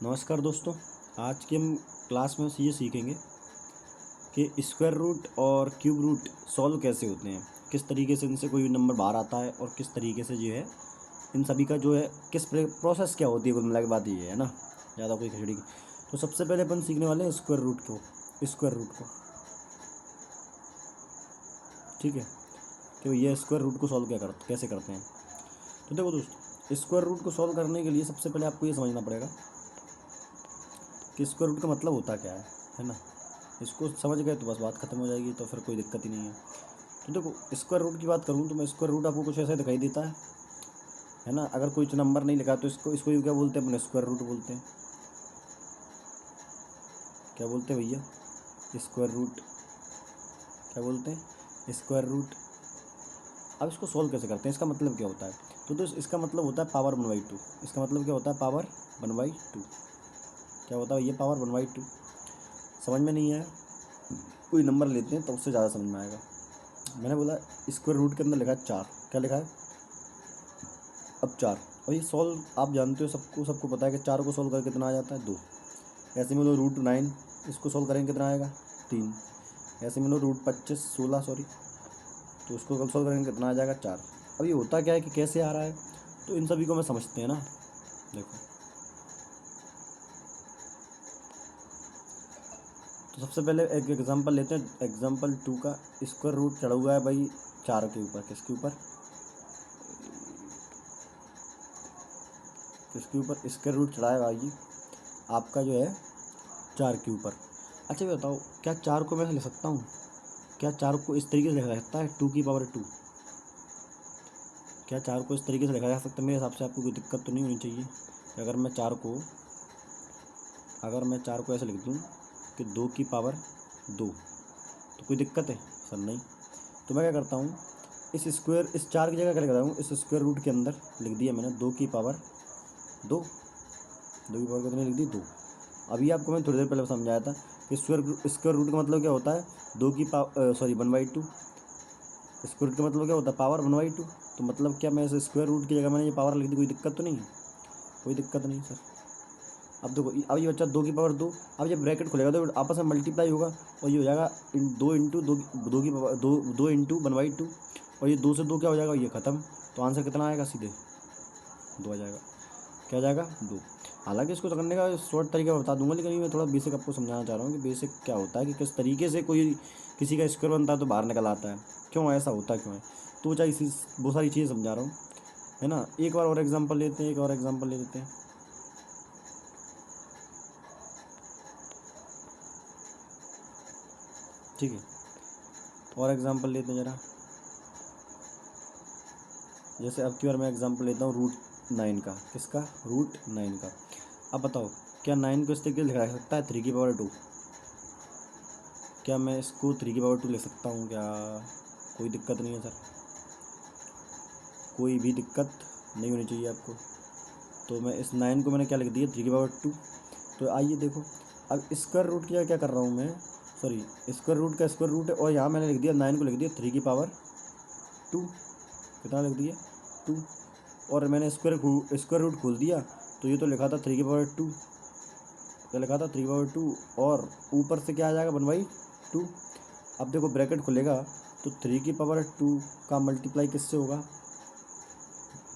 नमस्कार दोस्तों। आज के हम क्लास में ये सीखेंगे कि स्क्वायर रूट और क्यूब रूट सॉल्व कैसे होते हैं, किस तरीके से इनसे कोई नंबर बाहर आता है और किस तरीके से जो है इन सभी का जो है किस प्रोसेस क्या होती है। कुल मिला के बात ये है ना, ज़्यादा कोई खिचड़ी की। तो सबसे पहले अपन सीखने वाले हैं स्क्वायर रूट को, ठीक है, कि ये स्क्वायर रूट को सॉल्व कैसे करते हैं। तो देखो दोस्तों, स्क्वायर रूट को सॉल्व करने के लिए सबसे पहले आपको ये समझना पड़ेगा कि स्क्वायर रूट का मतलब होता क्या है ना। इसको समझ गए तो बस बात खत्म हो जाएगी, तो फिर कोई दिक्कत ही नहीं है। तो देखो, स्क्वायर रूट की बात करूँ तो मैं स्क्वायर रूट आपको कुछ ऐसा दिखाई देता है ना। अगर कोई नंबर नहीं लिखा तो इसको इसको क्या बोलते हैं, अपने स्क्वायर रूट बोलते हैं। क्या बोलते हैं भैया? Square root. क्या बोलते हैं? Square root. अब इसको सॉल्व कैसे करते हैं, इसका मतलब क्या होता है? तो दोस्त, इसका मतलब होता है पावर 1/2। इसका मतलब क्या होता है? पावर 1/2। क्या होता है ये? पावर 1/2। समझ में नहीं आया? कोई नंबर लेते हैं तो उससे ज़्यादा समझ में आएगा। मैंने बोला स्क्वायर रूट के अंदर लिखा है 4। क्या लिखा है? अब 4। अब ये सॉल्व आप जानते हो, सबको पता है कि 4 को सॉल्व करके कितना आ जाता है? 2। ऐसे में लो √9, इसको सॉल्व करेंगे कितना आएगा? 3। ऐसे में लो √16 सॉरी, तो उसको कल सॉल्व करेंगे कितना आ जाएगा? 4। अब ये होता क्या है कि कैसे आ रहा है, तो इन सभी को मैं समझते हैं ना। देखो, तो सबसे पहले एक एग्जांपल लेते हैं। एग्जांपल 2 का स्क्वायर रूट चढ़ा हुआ है भाई 4 के ऊपर। किसके ऊपर? स्क्वायर रूट चढ़ा है भाई आपका जो है 4 के ऊपर। अच्छा ये बताओ, क्या 4 को मैं लिख सकता हूँ? क्या 4 को इस तरीके से लिखा जा सकता है 2 की पावर 2? क्या 4 को इस तरीके से लिखा जा सकता है? मेरे हिसाब से आपको कोई दिक्कत तो नहीं होनी चाहिए। अगर मैं 4 को ऐसे लिख दूँ कि 2 की पावर 2, तो कोई दिक्कत है सर? नहीं। तो मैं क्या करता हूँ, इस 4 की जगह क्या लिख रहा हूँ, इस स्क्वायर रूट के अंदर लिख दिया मैंने 2 की पावर 2। 2 की पावर कितनी लिख दी? 2। अभी आपको मैं थोड़ी देर पहले समझाया था कि स्क्वायर रूट का मतलब क्या होता है? 1/2। स्क्वायर रूट का मतलब क्या होता है? पावर 1/2। तो मतलब क्या, मैं इस स्क्वायर रूट की जगह मैंने ये पावर लिख दी, कोई दिक्कत तो नहीं है? कोई दिक्कत नहीं सर। अब देखो, अब ये बच्चा 2 की पावर 2। अब जब ब्रैकेट खुलेगा तो आपस में मल्टीप्लाई होगा और ये हो जाएगा 2 और ये 2 से 2 क्या हो जाएगा? ये ख़त्म। तो आंसर कितना आएगा? सीधे 2 आ जाएगा। क्या जाएगा? 2। हालांकि इसको करने का शॉर्ट तरीका बता दूंगा, लेकिन मैं थोड़ा बेसिक आपको समझाना चाह रहा हूँ कि बेसिक क्या होता है, कि किस तरीके से किसी का स्क्वायर बनता है तो बाहर निकल आता है, क्यों ऐसा होता है, क्यों है। तो चाहे इसी बहुत सारी चीज़ें समझा रहा हूँ, है ना। एक बार और एग्जाम्पल लेते हैं, ले लेते हैं। ठीक है, और एग्जाम्पल लेते हैं ज़रा। जैसे अब की बार मैं एग्जाम्पल लेता हूँ √9 का। किसका? √9 का। अब बताओ, क्या 9 को इस तरीके से लिखा जा सकता है 3 की पावर 2? क्या मैं इसको 3 की पावर 2 लिख सकता हूँ क्या? कोई दिक्कत नहीं है सर, कोई भी दिक्कत नहीं होनी चाहिए आपको। तो मैं इस 9 को मैंने क्या लिख दिया? 3 की पावर 2। तो आइए देखो, अब स्क्वायर रूट की क्या कर रहा हूँ मैं, सॉरी, स्क्वायर रूट का स्क्वायर रूट है और यहाँ मैंने लिख दिया 9 को लिख दिया 3 की पावर 2। कितना लिख दिया? 2। और मैंने स्क्वायर रूट खोल दिया तो ये तो लिखा था 3 की पावर 2। क्या लिखा था? 3 की पावर 2। और ऊपर से क्या आ जाएगा? 1/2। अब देखो, ब्रैकेट खुलेगा तो 3 की पावर 2 का मल्टीप्लाई किससे होगा?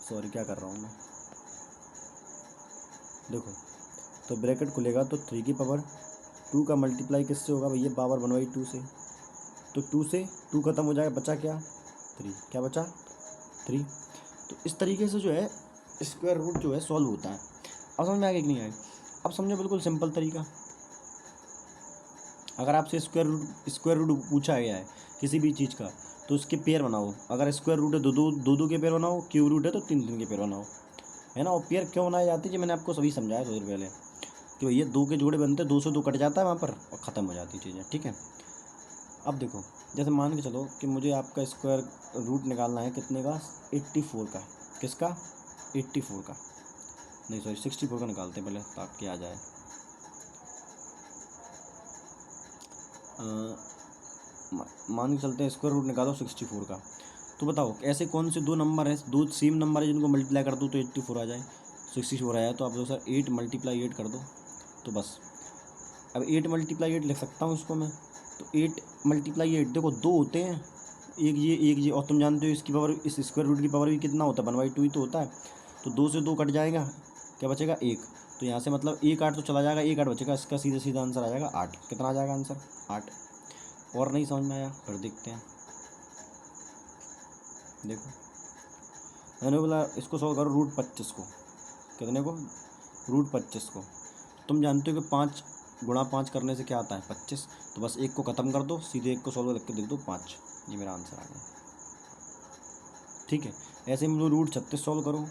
सॉरी, क्या कर रहा हूँ मैं, देखो, तो ब्रैकेट खुलेगा तो 3 की पावर 2 का मल्टीप्लाई किससे होगा भैया? पावर 1/2 से। तो 2 से 2 खत्म हो जाएगा, बचा क्या? 3। क्या बचा? 3। तो इस तरीके से जो है स्क्वायर रूट जो है सॉल्व होता है। अब समझ में आ गया कि नहीं आया? अब समझो, बिल्कुल सिंपल तरीका। अगर आपसे स्क्वायर रूट पूछा गया है किसी भी चीज़ का, तो उसके पेयर बनाओ। अगर स्क्वायर रूट है दो के पेयर बनाओ, क्यूब रूट है तो 3 के पेयर बनाओ, है ना। और पेयर क्यों बनाई जाती है, मैंने आपको सभी समझाया थोड़ी देर पहले, कि भैया 2 के जोड़े बनते हैं, 2 से 2 कट जाता है वहाँ पर और ख़त्म हो जाती चीज़ें, ठीक है। अब देखो, जैसे मान के चलो कि मुझे आपका स्क्वायर रूट निकालना है कितने का? 84 का। किसका? 84 का, नहीं सॉरी 64 का निकालते हैं पहले ताकि आ जाए। मान के चलते हैं स्क्वायर रूट निकालो 64 का। तो बताओ, ऐसे कौन से दो नंबर हैं, दो सेम नंबर है जिनको मल्टीप्लाई कर दूँ तो 84 आ जाए? 64 आया, तो आप दो सर 8 × 8 कर दो तो बस। अब 8 × 8 लिख सकता हूँ इसको मैं, तो 8 × 8 देखो 2 होते हैं, एक ये, और तुम जानते हो इसकी पावर, इस स्क्वायर रूट की पावर भी कितना होता है, 1/2 ही तो होता है। तो 2 से 2 कट जाएगा, क्या बचेगा 1। तो यहाँ से मतलब 1 8 तो चला जाएगा, 1 8 बचेगा, इसका सीधा सीधा आंसर आ जाएगा 8। कितना आ जाएगा आंसर 8। और नहीं समझ में आया, फिर देखते हैं। देखो मैंने बोला इसको सॉल्व करो √25 को, कितने को, √25 को। तुम जानते हो कि 5 × 5 करने से क्या आता है 25। तो बस एक को ख़त्म कर दो, सीधे एक को सॉल्व करके लिख दो 5, ये मेरा आंसर आ गया। ठीक है, ऐसे में √36 सॉल्व करो,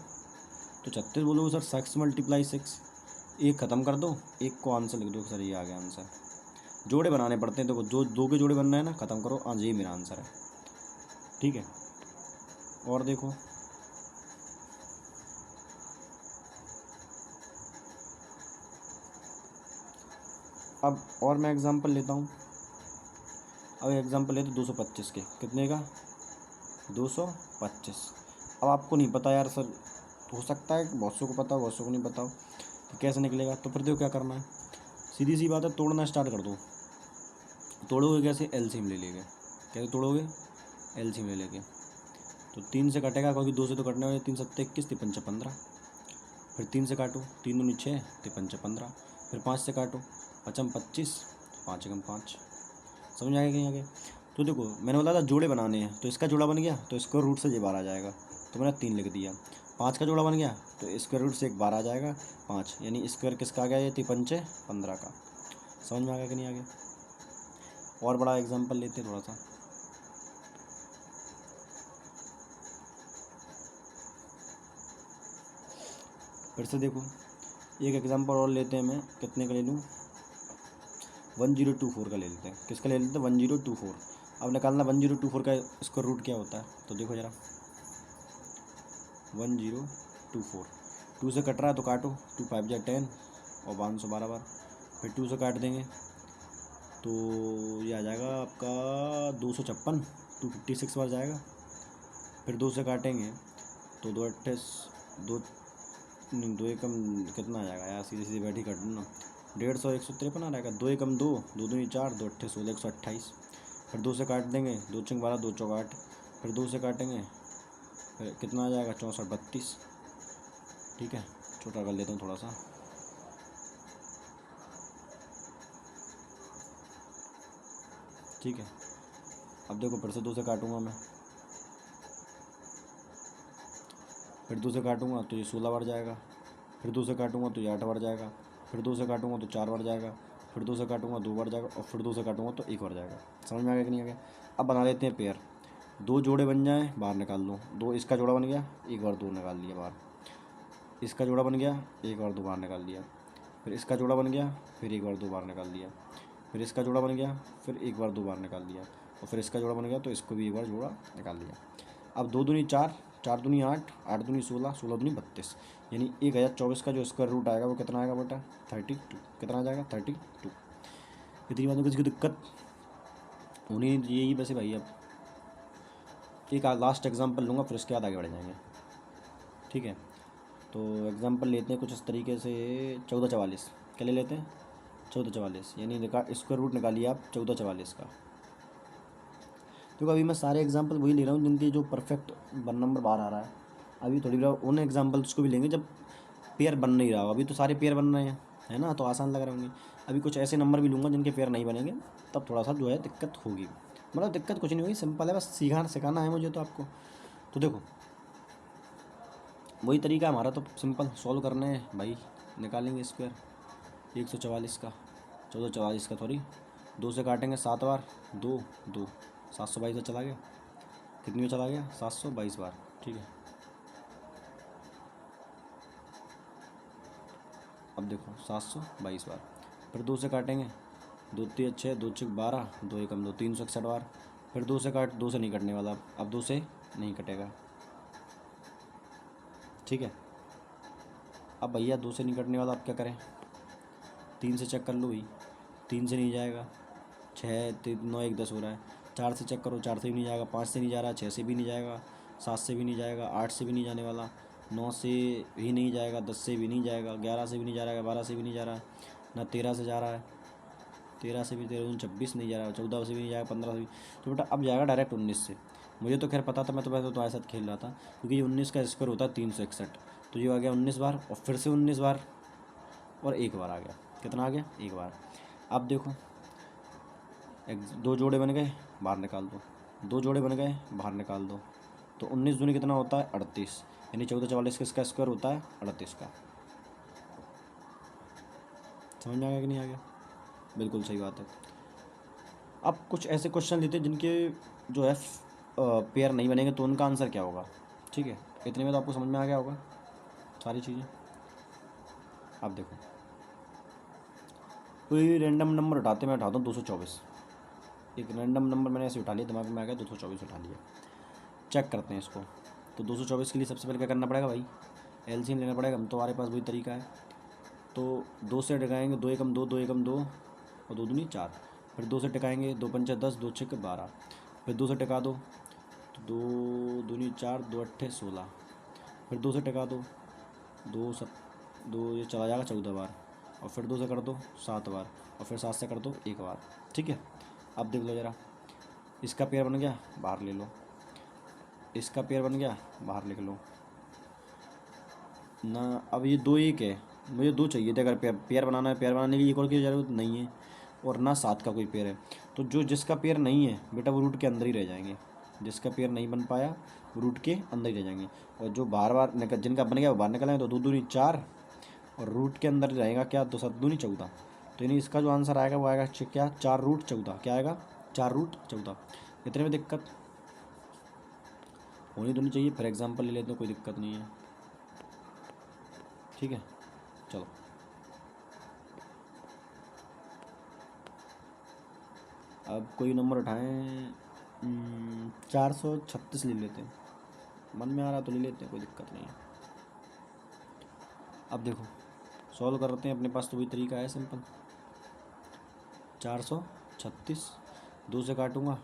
तो 36 बोलोगे सर 6 × 6, एक ख़त्म कर दो, एक को आंसर लिख दो, सर ये आ गया आंसर। जोड़े बनाने पड़ते हैं, देखो जो 2 के जोड़े बनना है ना, ख़त्म करो, हाँ ये मेरा आंसर है। ठीक है, और देखो अब और मैं एग्जांपल लेता हूँ। अब एग्जांपल लेते 225 के, कितने का 225। अब आपको नहीं पता यार सर, हो सकता है बहुत सौ को पता हो, बहुत सौ को नहीं पता हो, तो कैसे निकलेगा। तो फिर देखो क्या करना है, सीधी सी बात है, तोड़ना स्टार्ट कर दो। तोड़ोगे कैसे, एलसीएम ले लेंगे। कैसे तोड़ोगे, एलसीएम ले लेंगे। तो 3 से कटेगा, क्योंकि 2 से तो कटने वाले, 3 7 21, 3 5 15। फिर 3 से काटो, 3 दूनी 6, 3 5 15। फिर 5 से काटो, 5 25, 5 एकम 5। समझ आएगा कहीं आगे। तो देखो मैंने बोला था जोड़े बनाने हैं, तो इसका जोड़ा बन गया, तो स्क्वायर रूट से ये 12 आ जाएगा, तो मैंने 3 लिख दिया। 5 का जोड़ा बन गया, तो स्क्वायर रूट से एक 12 आ जाएगा 5, यानी स्क्वायर किसका आ गया, ये 3 5 15 का। समझ में आ गया कि नहीं आ गया। और बड़ा एग्जाम्पल लेते हैं थोड़ा सा। फिर से देखो एक एग्जाम्पल और लेते हैं, मैं कितने का ले लूँ, 1024 का ले लेते हैं। किसका ले लेते हैं, 1024। अब निकालना 1024 का स्क्वायर रूट क्या होता है, तो देखो ज़रा 1024, 2 से कट रहा है तो काटो, 2 5 जा 10 और 512 बार। फिर 2 से काट देंगे तो ये आ जाएगा आपका 256, 256 बार जाएगा। फिर 2 से काटेंगे तो 2 28, 2 नहीं 2 एकम कितना आ जाएगा यार, सीधे सीधे बैठी काट ना, 150 153 आ जाएगा। 2 एकम 2, 2 दूनी 4, 2 अट्ठे 16, 128। फिर 2 से काट देंगे, 2 5 12, 2 4 8। फिर 2 से काटेंगे, फिर कितना आ जाएगा 64 32। ठीक है, छोटा कर लेता हूँ थोड़ा सा। ठीक है, अब देखो फिर से 2 से काटूंगा मैं, फिर 2 से काटूंगा तो ये 16 बार जाएगा। फिर 2 से काटूंगा तो ये 8 बार जाएगा। फिर 2 से काटूंगा तो 4 बार जाएगा। फिर 2 से काटूंगा 2 बार जाएगा, और फिर 2 से काटूंगा तो 1 बार जाएगा। समझ में आ गया कि नहीं आ गया। अब बना लेते हैं पेयर, 2 जोड़े बन जाए बाहर निकाल लो। 2 इसका जोड़ा बन गया, 1 बार 2 निकाल लिया बाहर। इसका जोड़ा बन गया, 1 बार 2 बाहर निकाल लिया। फिर इसका जोड़ा बन गया, फिर 1 बार 2 बाहर निकाल लिया। फिर इसका जोड़ा बन गया, फिर 1 बार 2 बार निकाल लिया। और फिर इसका जोड़ा बन गया तो इसको भी 1 बार जोड़ा निकाल लिया। अब 2 दूनी 4, 4 दूनी 8, 8 दूनी 16, 16 दूनी 32, यानी 1024 का जो स्क्वायर रूट आएगा वो कितना आएगा बेटा 32। कितना आ जाएगा 32। इतनी बात में किसी को दिक्कत होनी यही वैसे भाई। अब एक लास्ट एग्जांपल लूँगा, फिर उसके बाद आगे बढ़ जाएंगे। ठीक है, तो एग्जांपल लेते हैं कुछ इस तरीके से। 1444 क्या ले लेते हैं, 1444, यानी स्क्वायर रूट निकालिए आप 1444 का। क्योंकि अभी मैं सारे एग्जांपल वही ले रहा हूँ जिनके जो परफेक्ट वन नंबर बाहर आ रहा है। अभी थोड़ी देर उन एग्जांपल्स को भी लेंगे जब पेयर बन नहीं रहा हो। अभी तो सारे पेयर बन रहे हैं, है ना, तो आसान लग रहे होंगे। अभी कुछ ऐसे नंबर भी लूँगा जिनके पेयर नहीं बनेंगे, तब थोड़ा सा जो है दिक्कत होगी। मतलब दिक्कत कुछ नहीं होगी, सिंपल है, बस सिखाना है मुझे तो आपको। तो देखो वही तरीका हमारा, तो सिंपल सॉल्व करने हैं भाई। निकालेंगे स्क्वायर 144 का, 1444 का सॉरी। 2 से काटेंगे 7 बार, 2 2, 722 चला गया। कितनी में चला गया 722 बार। ठीक है, अब देखो 722 बार। फिर 2 से काटेंगे, 2 3 6, 2 6 12, 2 एकम 2, 361 बार। फिर 2 से काट, 2 से नहीं कटने वाला, अब 2 से नहीं कटेगा। ठीक है, अब भैया 2 से नहीं कटने वाला, अब क्या करें, 3 से चेक कर लो भाई, 3 से नहीं जाएगा, 6 3 9 1 10 हो रहा है। 4 से चेक करो, 4 से भी नहीं जाएगा, 5 से नहीं जा रहा, 6 से भी नहीं जाएगा, 7 से भी नहीं जाएगा, 8 से भी नहीं जाने वाला, 9 से भी नहीं जाएगा, 10 से भी नहीं जाएगा, 11 से भी नहीं जा रहा है, 12 से भी नहीं जा रहा है, ना 13 से जा रहा है, 13 से भी, 13 26 नहीं जा रहा है, 14 से भी नहीं जाएगा, 15 से भी। तो बेटा अब जाएगा डायरेक्ट 19 से। मुझे तो खैर पता था, मैं तो वैसे तो तुम्हारे साथ खेल रहा था, क्योंकि ये 19 का स्क्वायर होता है 361। तो ये आ गया 19 बार, और फिर से 19 बार, और एक बार आ गया। कितना आ गया? एक बार। अब देखो, दो जोड़े बन गए, बाहर निकाल दो, दो जोड़े बन गए, बाहर निकाल दो। तो 19 दूनी कितना होता है? 38, यानी 14 44 किसका स्क्वायर होता है? 38 का। समझ में आ गया कि नहीं आ गया? बिल्कुल सही बात है। अब कुछ ऐसे क्वेश्चन लेते हैं जिनके जो है पेयर नहीं बनेंगे, तो उनका आंसर क्या होगा। ठीक है, इतने में तो आपको समझ में आ गया होगा सारी चीज़ें। अब देखो, कोई रैंडम नंबर उठाते, मैं उठाता हूँ 224। एक रैंडम नंबर मैंने ऐसे उठा लिया, दिमाग में आ गया 224 उठा लिया। चेक करते हैं इसको। तो 224 के लिए सबसे पहले क्या करना पड़ेगा भाई? एलसीएम लेना पड़ेगा। हम तो हमारे पास वही तरीका है। तो 2 से टिकाएंगे, 2 एकम 2, 2 एकम 2, और 2 दूनी 4। फिर 2 से टिकाएंगे, 2 पंचा 10, 2 छक्के 12। फिर 2 से टिका दो, तो 2 दूनी 4, 2 अट्ठे 16। फिर 2 से टिका दो, 2 सब 2, ये चला जाएगा 14 बार। और फिर 2 से कर दो 7 बार, और फिर 7 से कर दो 1 बार। ठीक है, अब देख लो ज़रा, इसका पेयर बन गया, बाहर ले लो। इसका पेयर बन गया, बाहर लिख लो ना। अब ये 2 1 है, मुझे 2 चाहिए थे। अगर पेयर बनाना है, पेयर बनाने की एक और की ज़रूरत नहीं है, और ना 7 का कोई पेयर है। तो जो जिसका पेयर नहीं है बेटा, वो रूट के अंदर ही रह जाएंगे। जिसका पेयर नहीं बन पाया, वो रूट के अंदर ही रह जाएंगे। और जो बार बार निकल, जिनका बन गया वो बाहर निकल आएंगे। तो 2 दूनी 4, और रूट के अंदर रहेगा क्या? 2 7 दूनी 14। तो यानी इसका जो आंसर आएगा वो आएगा क्या? 4 रूट 14। क्या आएगा? 4 रूट 14। इतने में दिक्कत होनी तो नहीं चाहिए। फॉर एग्जाम्पल ले लेते हैं, कोई दिक्कत नहीं है। ठीक है, चलो। अब कोई नंबर उठाएं, 436 ले लेते हैं। मन में आ रहा तो ले लेते हैं, कोई दिक्कत नहीं है। अब देखो, सॉल्व करते हैं। अपने पास तो वही तरीका है, सिंपल। 436, 2 से काटूंगा,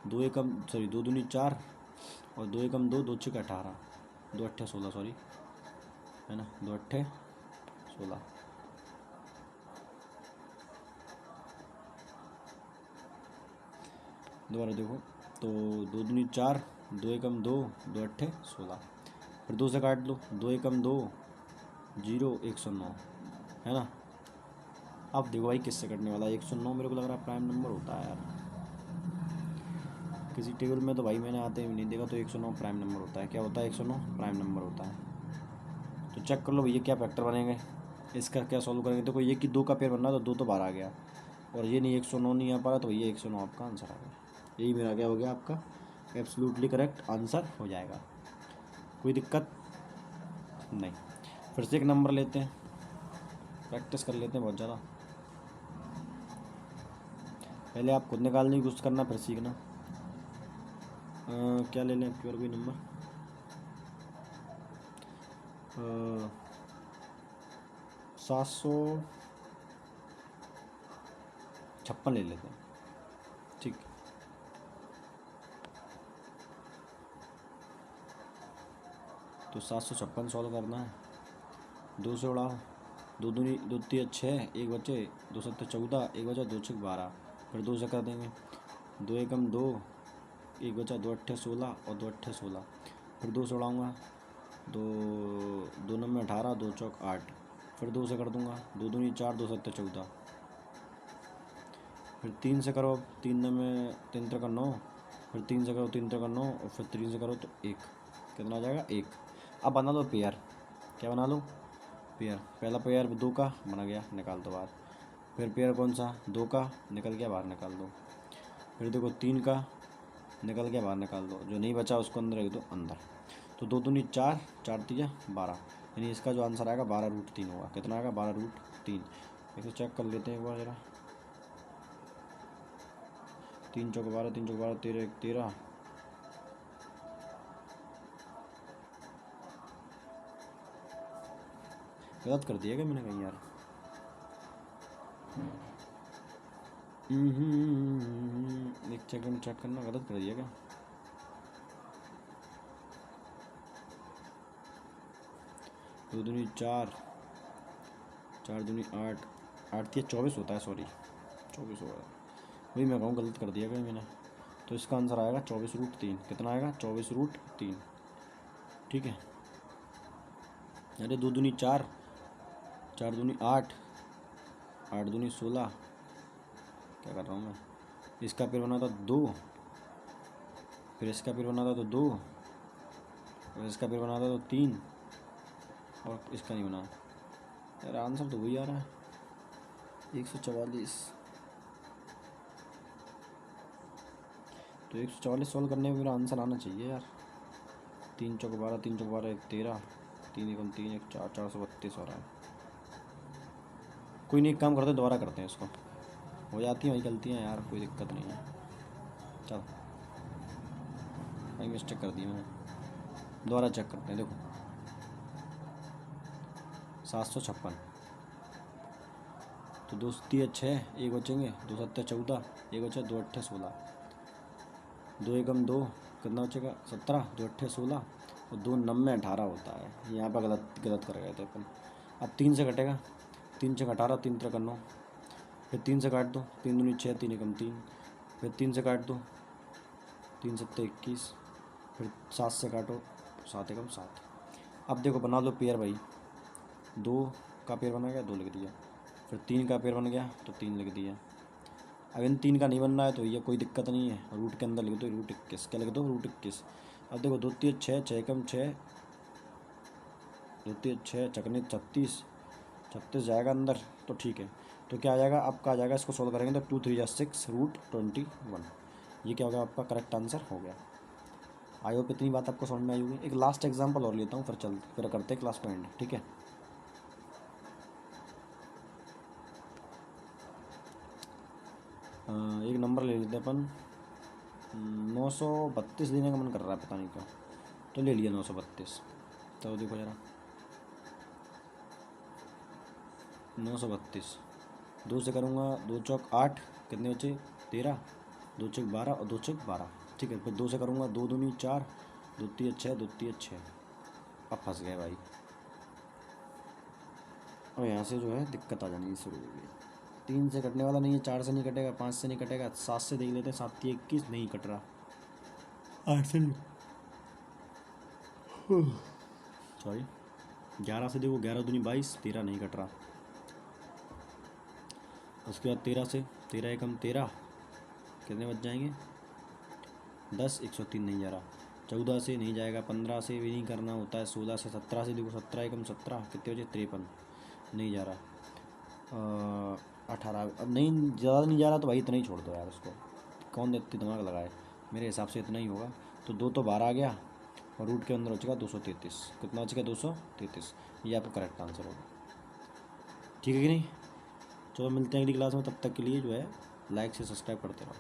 2 एकम सॉरी 2 दूनी 4, और 2 एकम 2, 2 छक्के 18, 2 अट्ठे 16, सॉरी, है ना, 2 अट्ठे 16। दोबारा देखो, तो 2 दूनी 4, 2 एकम 2, 2 अट्ठे 16। फिर 2 से काट लो, 2 एकम 2, 0 109, है ना। अब देखो भाई किससे कटने वाला है। 109 मेरे को लग रहा है प्राइम नंबर होता है यार। किसी टेबल में तो भाई मैंने आते हुए नहीं देखा। तो 109 प्राइम नंबर होता है। क्या होता है? 109 प्राइम नंबर होता है। तो चेक कर लो भैया क्या फैक्टर बनेंगे। इसका क्या सॉल्व करेंगे? देखो, ये कि 2 का पेयर बन रहा था, तो 2 तो बाहर आ गया, और ये नहीं 109 नहीं आ पा रहा, तो भैया 109 आपका आंसर आ गया। यही मेरा क्या हो गया? आपका एब्सोल्युटली करेक्ट आंसर हो जाएगा। कोई दिक्कत नहीं। फिर से एक नंबर लेते हैं, प्रैक्टिस कर लेते हैं बहुत ज़्यादा। पहले आप खुद निकालने की कोशिश करना, फिर सीखना। क्या ले लें प्योर कोई नंबर? 756 ले लेते हैं। ठीक, तो 756 सॉल्व करना है। 2 से उड़ाओ, 2 दूनी 2 तीन 6, एक बचे, 2 सत्ते 14, एक बचा, 2 छक 12। फिर 2 से कर देंगे, 2 एकम 2, एक बचा, 2 अट्ठे 16, और 2 अट्ठे 16। फिर 2 से उड़ाऊँगा, 2 2 नंबर 18, 2 चौक 8। फिर 2 से कर दूँगा, 2 दूनी 4, 2 सत्ते 14। फिर 3 से करो, 3 नंबर 3 तक 9। फिर 3 से करो, 3 तक 9, और फिर 3 से करो तो 1। कितना आ जाएगा? 1। अब बना लो पेयर। क्या बना लो? पेयर। पहला पेयर 2 का बना गया, निकाल दो बाहर। फिर पेयर कौन सा? 2 का, निकल गया, बाहर निकाल दो। फिर देखो 3 का, निकल गया, बाहर निकाल दो। जो नहीं बचा उसको अंदर रख दो, अंदर। तो 2 दूनी 4, 4 तिया 12, यानी इसका जो आंसर आएगा 12√3 होगा। कितना आएगा? 12√3। इसे चेक कर लेते हैं एक बार ज़रा। 3 चौक 12, 3 चौक 12, 13 1 13। गलत कर दिया क्या मैंने कहीं यार? एक सेकंड चेक करना, गलत कर दिया क्या? 2 दूनी 4, 4 दूनी 8, 8 या 24 होता है, सॉरी 24 होगा, वही मैं कहूँ गलत कर दिया कहीं मैंने। तो इसका आंसर आएगा 24√3। कितना आएगा? 24√3। ठीक है। अरे 2 दूनी 4, 4 दूनी 8, 8 दूनी 16, क्या कर रहा हूँ मैं? इसका फिर बना था 2, फिर इसका फिर बना था तो 2, और इसका फिर बना था तो 3, और इसका नहीं बना। यार आंसर तो वही आ रहा है 144। तो 144 सॉल्व करने में मेरा आंसर आना चाहिए यार। 3 चौक 12, 3 चौक 12, 1 13, 3 एकम 3, 1 4, 432 हो रहा है। कोई नहीं, एक काम करते हैं, दोबारा करते हैं इसको। हो जाती हैं वही गलतियाँ यार, कोई दिक्कत नहीं है। चल भाई, मिस्टेक कर दी मैंने, दोबारा चेक करते हैं। देखो 756, तो 2 3 6, एक बचेंगे, 2 7 14, एक बचा 2 8 16, 2 एकम 2, कितना बचेगा? 17, 2 8 16, और 2 9 18 होता है। यहाँ पर गलत कर गए थे अपन। अब 3 से कटेगा, 3 से 18, 3 3 9, फिर 3 से काट दो, 3 दूनी 6, 3 एकम 3, फिर 3 से काट दो, 3 7 21, फिर 7 से काटो, 7 एकम 7। अब देखो बना लो पेयर भाई, 2 का पेयर बना गया, 2 लिख दिया, फिर 3 का पेयर बन गया तो 3 लिख दिया। अब इन 3 का नहीं बनना है तो ये कोई दिक्कत नहीं है, रूट के अंदर लिख दो √21। क्या लिख दो? √21। अब देखो 2 3 6, 6 एकम 6, 2 3 6, चकने 36, 36 जाएगा अंदर तो ठीक है। तो क्या आ जाएगा आपका? आ जाएगा, इसको सोल्व करेंगे तो 2 3 जा 6 √21। ये क्या हो गया आपका? करेक्ट आंसर हो गया। आई होप इतनी बात आपको समझ में आई होगी। एक लास्ट एग्जांपल और लेता हूँ, फिर करते हैं क्लास को एंड। ठीक है। एक नंबर ले लेते हैं अपन, 932 लेने का मन कर रहा है, पता नहीं क्यों, तो ले लिया 932। तो देखो जरा 932, 2 से करूँगा, 2 चौक 8, कितने बचे? 13, 2 चौक 12, और 2 चौक 12। ठीक है। फिर 2 से करूँगा, 2 दूनी 4, 2 3 6, 2 3 6। अब फंस गए भाई, और यहाँ से जो है दिक्कत आ जानी शुरू हो गई। 3 से कटने वाला नहीं है, 4 से नहीं कटेगा, 5 से नहीं कटेगा, 7 से देख लेते हैं। 7 3 21, नहीं कट रहा। 8 से नहीं, सॉरी 11 से देखो, 11 दूनी 22, 13 नहीं कट रहा। उसके बाद 13 से, 13 एकम 13, कितने बच जाएंगे? 10, 103 नहीं जा रहा। 14 से नहीं जाएगा, 15 से भी नहीं करना होता है, 16 से, 17 से देखो, 17 एकम 17, कितने बचे? 53, नहीं जा रहा। 18, अब नहीं, ज़्यादा नहीं जा रहा तो भाई इतना ही छोड़ दो यार उसको, कौन इतनी दिमाग लगाए। मेरे हिसाब से इतना ही होगा। तो 2 तो 12 आ गया, और रूट के अंदर हो चुका 233। कितना हो चुका? 233। ये आपका करेक्ट आंसर होगा। ठीक है कि नहीं? चलो मिलते हैं अगली क्लास में, तब तक के लिए जो है लाइक से सब्सक्राइब करते रहो।